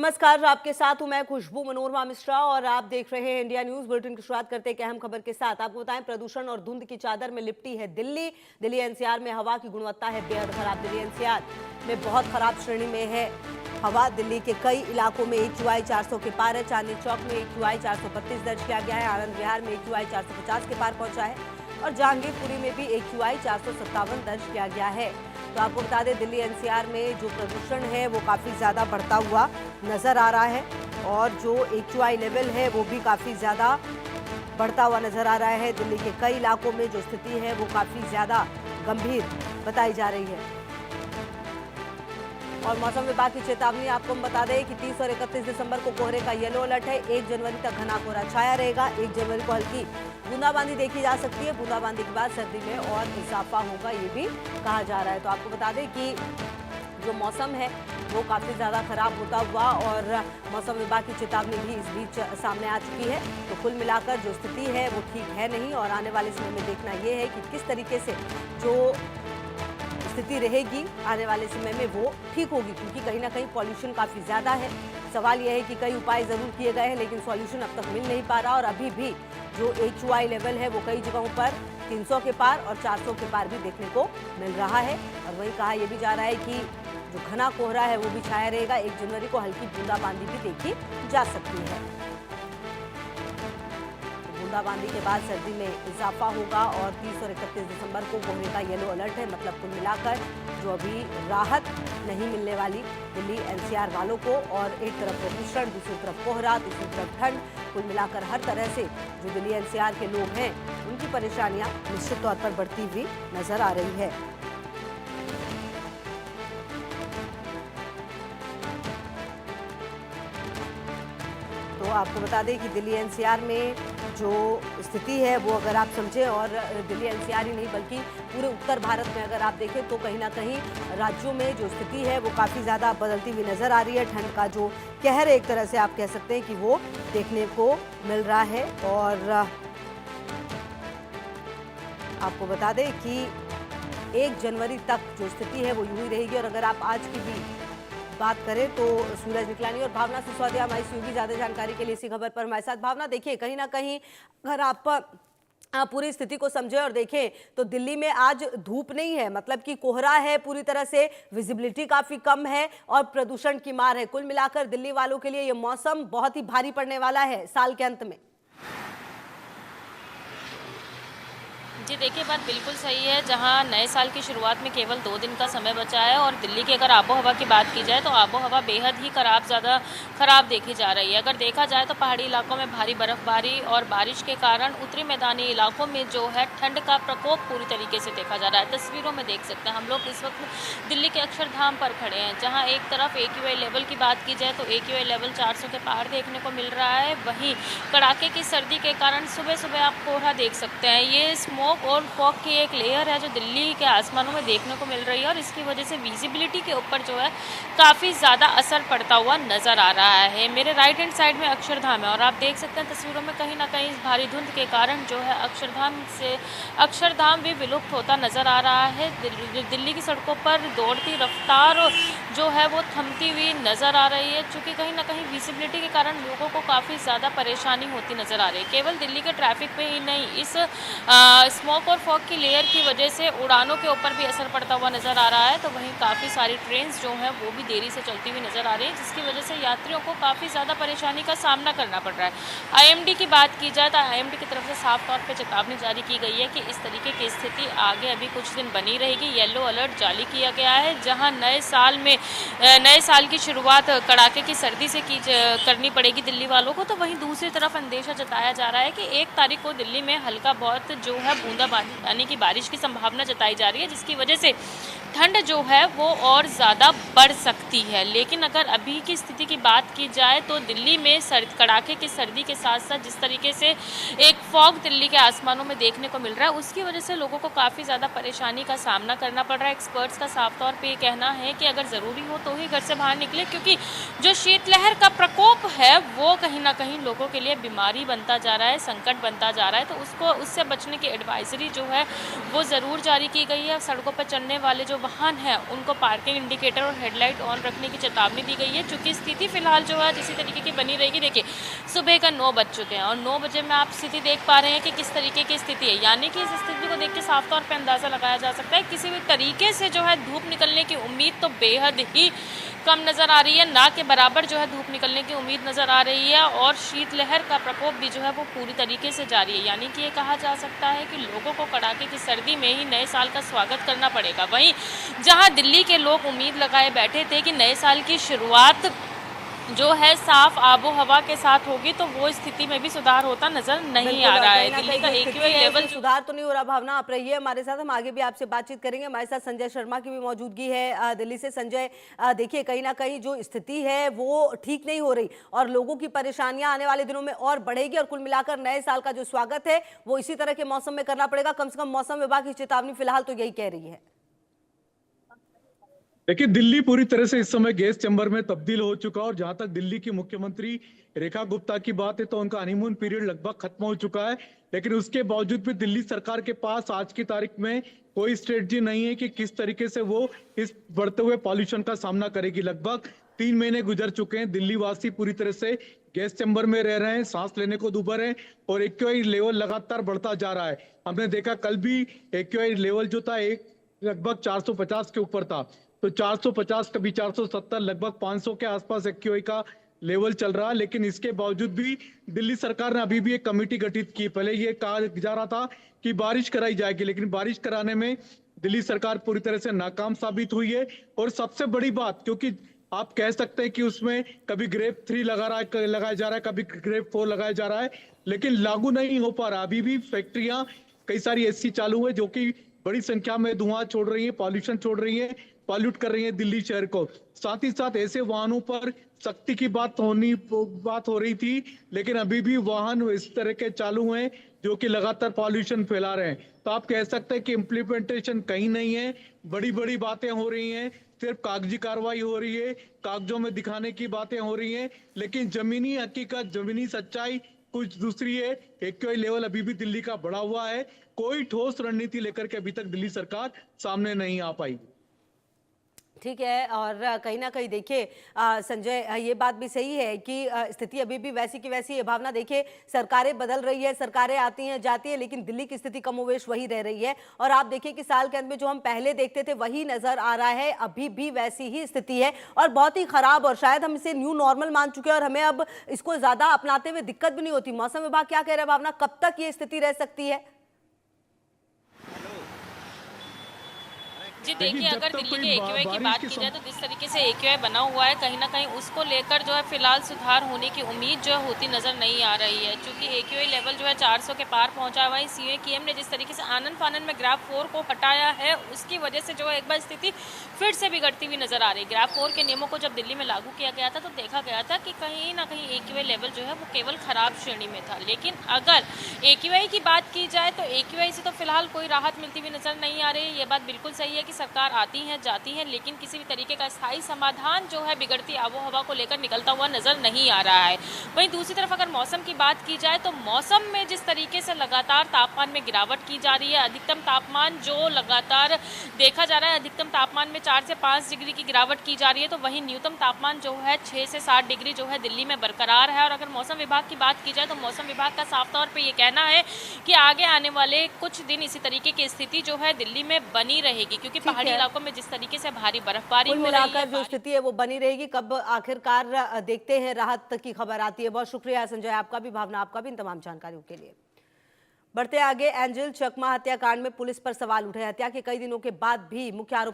नमस्कार, आपके साथ हूं मैं खुशबू मनोरमा मिश्रा और आप देख रहे हैं इंडिया न्यूज बुलेटिन की शुरुआत करते हैं अहम खबर के साथ। आपको बताएं, प्रदूषण और धुंध की चादर में लिपटी है दिल्ली एनसीआर में हवा की गुणवत्ता है बेहद खराब। दिल्ली एनसीआर में बहुत खराब श्रेणी में है हवा। दिल्ली के कई इलाकों में AQI 400 के पार है। चांदनी चौक में AQI 432 दर्ज किया गया है। आनंद विहार में AQI 450 के पार पहुंचा है और जहांगीरपुरी में भी AQI 457 दर्ज किया गया है। तो आपको बता दें, दिल्ली एनसीआर में जो प्रदूषण है वो काफ़ी ज़्यादा बढ़ता हुआ नज़र आ रहा है और जो AQI लेवल है वो भी काफ़ी ज़्यादा बढ़ता हुआ नज़र आ रहा है। दिल्ली के कई इलाकों में जो स्थिति है वो काफ़ी ज़्यादा गंभीर बताई जा रही है। और मौसम विभाग की चेतावनी आपको हम बता दें कि 30 और 31 दिसंबर को कोहरे का येलो अलर्ट है। 1 जनवरी तक घना कोहरा छाया रहेगा। 1 जनवरी को हल्की बूंदाबांदी देखी जा सकती है। बूंदाबांदी के बाद सर्दी में और इजाफा होगा, ये भी कहा जा रहा है। तो आपको बता दें कि जो मौसम है वो काफ़ी ज़्यादा खराब होता हुआ और मौसम विभाग की चेतावनी भी इस बीच सामने आ चुकी है। तो कुल मिलाकर जो स्थिति है वो ठीक है नहीं और आने वाले समय में देखना ये है कि किस तरीके से जो स्थिति रहेगी आने वाले समय में वो ठीक होगी, क्योंकि कहीं ना कहीं पॉल्यूशन काफ़ी ज़्यादा है। सवाल यह है कि कई उपाय ज़रूर किए गए हैं लेकिन सॉल्यूशन अब तक मिल नहीं पा रहा और अभी भी जो AQI लेवल है वो कई जगहों पर 300 के पार और 400 के पार भी देखने को मिल रहा है। और वहीं कहा यह भी जा रहा है कि जो घना कोहरा है वो भी छाया रहेगा। 1 जनवरी को हल्की बूंदाबांदी भी देखी जा सकती है। बूंदाबांदी के बाद सर्दी में इजाफा होगा और 30 और 31 दिसंबर को कोहरे का येलो अलर्ट है। मतलब कुल मिलाकर जो अभी राहत नहीं मिलने वाली दिल्ली एनसीआर वालों को, और एक तरफ प्रदूषण, दूसरी तरफ कोहरा, दूसरी तरफ ठंड, कुल मिलाकर हर तरह से जो दिल्ली एनसीआर के लोग हैं उनकी परेशानियां निश्चित तौर पर बढ़ती हुई नजर आ रही है। तो आपको बता दें कि दिल्ली एनसीआर में जो स्थिति है वो अगर आप समझें, और दिल्ली एनसीआर ही नहीं बल्कि पूरे उत्तर भारत में अगर आप देखें तो कहीं ना कहीं राज्यों में जो स्थिति है वो काफ़ी ज़्यादा बदलती हुई नज़र आ रही है। ठंड का जो कहर एक तरह से आप कह सकते हैं कि वो देखने को मिल रहा है। और आपको बता दें कि 1 जनवरी तक जो स्थिति है वो यूं ही रहेगी। और अगर आप आज की भी बात करें तो सूरज निकला नहीं। और भावना सिसोदिया हमारी सहयोगी, ज्यादा जानकारी के लिए इसी खबर पर हमारे साथ। भावना, देखिए कहीं ना कहीं अगर आप पूरी स्थिति को समझें और देखें तो दिल्ली में आज धूप नहीं है, मतलब कि कोहरा है पूरी तरह से, विजिबिलिटी काफी कम है और प्रदूषण की मार है। कुल मिलाकर दिल्ली वालों के लिए ये मौसम बहुत ही भारी पड़ने वाला है साल के अंत में। जी देखिए, बात बिल्कुल सही है। जहां नए साल की शुरुआत में केवल 2 दिन का समय बचा है और दिल्ली की अगर आबो हवा की बात की जाए तो आबो हवा बेहद ही ज़्यादा खराब देखी जा रही है। अगर देखा जाए तो पहाड़ी इलाकों में भारी बर्फबारी और बारिश के कारण उत्तरी मैदानी इलाकों में जो है ठंड का प्रकोप पूरी तरीके से देखा जा रहा है। तस्वीरों में देख सकते हैं हम लोग इस वक्त दिल्ली के अक्षरधाम पर खड़े हैं, जहाँ एक तरफ AQI लेवल की बात की जाए तो AQI लेवल 400 के पार देखने को मिल रहा है। वहीं कड़ाके की सर्दी के कारण सुबह सुबह आप कोहरा देख सकते हैं। ये स्मोक और फॉग की एक लेयर है जो दिल्ली के आसमानों में देखने को मिल रही है और इसकी वजह से विजिबिलिटी के ऊपर जो है काफ़ी ज़्यादा असर पड़ता हुआ नज़र आ रहा है। मेरे राइट हैंड साइड में अक्षरधाम है और आप देख सकते हैं तस्वीरों में कहीं ना कहीं इस भारी धुंध के कारण जो है अक्षरधाम भी विलुप्त होता नज़र आ रहा है। दिल्ली की सड़कों पर दौड़ती रफ्तार जो है वो थमती हुई नज़र आ रही है, चूँकि कहीं ना कहीं विजिबिलिटी के कारण लोगों को काफ़ी ज़्यादा परेशानी होती नज़र आ रही है। केवल दिल्ली के ट्रैफिक पे ही नहीं, इस स्मोक और फॉग की लेयर की वजह से उड़ानों के ऊपर भी असर पड़ता हुआ नज़र आ रहा है। तो वहीं काफ़ी सारी ट्रेन्स जो हैं वो भी देरी से चलती हुई नज़र आ रही है, जिसकी वजह से यात्रियों को काफ़ी ज़्यादा परेशानी का सामना करना पड़ रहा है। IMD की बात की जाए तो IMD की तरफ से साफ तौर पर चेतावनी जारी की गई है कि इस तरीके की स्थिति आगे अभी कुछ दिन बनी रहेगी। येलो अलर्ट जारी किया गया है, जहाँ नए साल की शुरुआत कड़ाके की सर्दी से करनी पड़ेगी दिल्ली वालों को। तो वहीं दूसरी तरफ अंदेशा जताया जा रहा है कि 1 तारीख को दिल्ली में हल्का बहुत जो है बूंदाबांदी यानी कि बारिश की संभावना जताई जा रही है, जिसकी वजह से ठंड जो है वो और ज़्यादा बढ़ सकती है। लेकिन अगर अभी की स्थिति की बात की जाए तो दिल्ली में कड़ाके की सर्दी के साथ साथ जिस तरीके से एक फॉग दिल्ली के आसमानों में देखने को मिल रहा है, उसकी वजह से लोगों को काफ़ी ज़्यादा परेशानी का सामना करना पड़ रहा है। एक्सपर्ट्स का साफ तौर पे ये कहना है कि अगर ज़रूरी हो तो ही घर से बाहर निकले, क्योंकि जो शीतलहर का प्रकोप प्रकोप है वो कहीं ना कहीं लोगों के लिए बीमारी बनता जा रहा है, संकट बनता जा रहा है। तो उससे बचने की एडवाइजरी जो है वो ज़रूर जारी की गई है। सड़कों पर चलने वाले जो वाहन हैं उनको पार्किंग इंडिकेटर और हेडलाइट ऑन रखने की चेतावनी दी गई है। चूँकि स्थिति फिलहाल जो है इसी तरीके की बनी रहेगी। देखिए, सुबह का 9 बज चुके हैं और 9 बजे में आप स्थिति देख पा रहे हैं कि किस तरीके की स्थिति है। यानी कि इस स्थिति को देख के साफ तौर पर अंदाज़ा लगाया जा सकता है किसी भी तरीके से जो है धूप निकलने की उम्मीद तो बेहद ही कम नज़र आ रही है, ना के बराबर जो है धूप निकलने की उम्मीद नज़र आ रही है। और शीतलहर का प्रकोप भी जो है वो पूरी तरीके से जारी है। यानी कि ये कहा जा सकता है कि लोगों को कड़ाके की सर्दी में ही नए साल का स्वागत करना पड़ेगा। वहीं जहां दिल्ली के लोग उम्मीद लगाए बैठे थे कि नए साल की शुरुआत जो है साफ आबो हवा के साथ होगी, तो वो स्थिति में भी सुधार होता नजर नहीं आ रहा है। दिल्ली का एक्यूआई लेवल सुधार तो नहीं हो रहा। भावना, आप रहिए हमारे साथ, हम आगे भी आपसे बातचीत करेंगे। हमारे साथ संजय शर्मा की भी मौजूदगी है दिल्ली से। संजय, देखिए कहीं ना कहीं जो स्थिति है वो ठीक नहीं हो रही और लोगों की परेशानियां आने वाले दिनों में और बढ़ेगी और कुल मिलाकर नए साल का जो स्वागत है वो इसी तरह के मौसम में करना पड़ेगा। कम से कम मौसम विभाग की चेतावनी फिलहाल तो यही कह रही है। देखिए, दिल्ली पूरी तरह से इस समय गैस चैम्बर में तब्दील हो चुका है। और जहां तक दिल्ली की मुख्यमंत्री रेखा गुप्ता की बात है तो उनका हनीमून पीरियड लगभग खत्म हो चुका है। लेकिन उसके बावजूद भी दिल्ली सरकार के पास आज की तारीख में कोई स्ट्रेटजी नहीं है कि किस तरीके से वो इस बढ़ते हुए पॉल्यूशन का सामना करेगी। लगभग 3 महीने गुजर चुके हैं, दिल्ली वासी पूरी तरह से गैस चैम्बर में रह रहे हैं, सांस लेने को दूभर है और एक्यूआई लेवल लगातार बढ़ता जा रहा है। हमने देखा कल भी एक्यूआई लेवल जो था लगभग 450 के ऊपर था, तो 450 कभी 470 लगभग 500 के आसपास एक्यूआई का लेवल चल रहा है। लेकिन इसके बावजूद भी दिल्ली सरकार ने अभी भी एक कमेटी गठित की। पहले ये कहा जा रहा था कि बारिश कराई जाएगी, लेकिन बारिश कराने में दिल्ली सरकार पूरी तरह से नाकाम साबित हुई है। और सबसे बड़ी बात, क्योंकि आप कह सकते हैं कि उसमें कभी ग्रेड 3 लगाया जा रहा है, कभी ग्रेड 4 लगाया जा रहा है, लेकिन लागू नहीं हो पा रहा। अभी भी फैक्ट्रियां कई सारी ऐसी चालू है जो कि बड़ी संख्या में धुआं छोड़ रही है, पॉल्यूशन छोड़ रही है, पॉल्यूट कर रही है दिल्ली शहर को। साथ ही साथ ऐसे वाहनों पर सख्ती की बात हो रही थी, लेकिन अभी भी वाहन इस तरह के चालू हैं जो कि लगातार पॉल्यूशन फैला रहे हैं। तो आप कह सकते हैं कि इम्प्लीमेंटेशन कहीं नहीं है, बड़ी बड़ी बातें हो रही हैं, सिर्फ कागजी कार्रवाई हो रही है, कागजों में दिखाने की बातें हो रही हैं, लेकिन जमीनी हकीकत, जमीनी सच्चाई कुछ दूसरी है। एक्यूआई लेवल अभी भी दिल्ली का बढ़ा हुआ है। कोई ठोस रणनीति लेकर के अभी तक दिल्ली सरकार सामने नहीं आ पाई। ठीक है, और कहीं ना कहीं देखिए संजय, ये बात भी सही है कि स्थिति अभी भी वैसी की वैसी है। भावना, देखिए सरकारें बदल रही है, सरकारें आती हैं जाती हैं, लेकिन दिल्ली की स्थिति कमोवेश वही रह रही है। और आप देखिए कि साल के अंत में जो हम पहले देखते थे वही नजर आ रहा है, अभी भी वैसी ही स्थिति है और बहुत ही खराब। और शायद हम इसे न्यू नॉर्मल मान चुके हैं और हमें अब इसको ज्यादा अपनाते हुए दिक्कत भी नहीं होती। मौसम विभाग क्या कह रहा है भावना, कब तक ये स्थिति रह सकती है? जी देखिए, अगर दिल्ली के एक्यूआई की बात की जाए तो जिस तरीके से एक्यूआई बना हुआ है कहीं ना कहीं उसको लेकर जो है फिलहाल सुधार होने की उम्मीद जो है होती नजर नहीं आ रही है। क्योंकि एक्यूआई लेवल जो है 400 के पार पहुंचा हुआ है। सीएम ने जिस तरीके से आनन फानन में ग्राफ 4 को हटाया है उसकी वजह से जो है एक बार स्थिति फिर से बिगड़ती हुई नजर आ रही है। ग्राफ 4 के नियमों को जब दिल्ली में लागू किया गया था तो देखा गया था कि कहीं ना कहीं एक्यूआई लेवल जो है वो केवल खराब श्रेणी में था। लेकिन अगर एक्यूआई की बात की जाए तो एक्यूआई से तो फिलहाल कोई राहत मिलती हुई नजर नहीं आ रही है। ये बात बिल्कुल सही है कि सरकार आती है जाती है, लेकिन किसी भी तरीके का स्थायी समाधान जो है बिगड़ती आबो हवा को लेकर निकलता हुआ नजर नहीं आ रहा है। वहीं दूसरी तरफ अगर मौसम की बात की जाए तो मौसम में जिस तरीके से लगातार तापमान में गिरावट की जा रही है, अधिकतम तापमान जो लगातार देखा जा रहा है, अधिकतम तापमान में 4 से 5 डिग्री की गिरावट की जा रही है, तो वहीं न्यूनतम तापमान जो है 6 से 7 डिग्री जो है दिल्ली में बरकरार है। और अगर मौसम विभाग की बात की जाए तो मौसम विभाग का साफ तौर पर यह कहना है कि आगे आने वाले कुछ दिन इसी तरीके की स्थिति जो है दिल्ली में बनी रहेगी, क्योंकि पहाड़ी इलाकों में जिस तरीके से भारी बर्फबारी हो रही है, जो स्थिति है वो बनी रहेगी। कब आखिरकार देखते हैं राहत की खबर आती है। बहुत शुक्रिया संजय आपका भी, भावना आपका भी इन तमाम जानकारियों के लिए। बढ़ते आगे, एंजल चकमा हत्याकांड में पुलिस पर सवाल उठे। हत्या के कई दिनों के बाद भी मुख्य आरोपी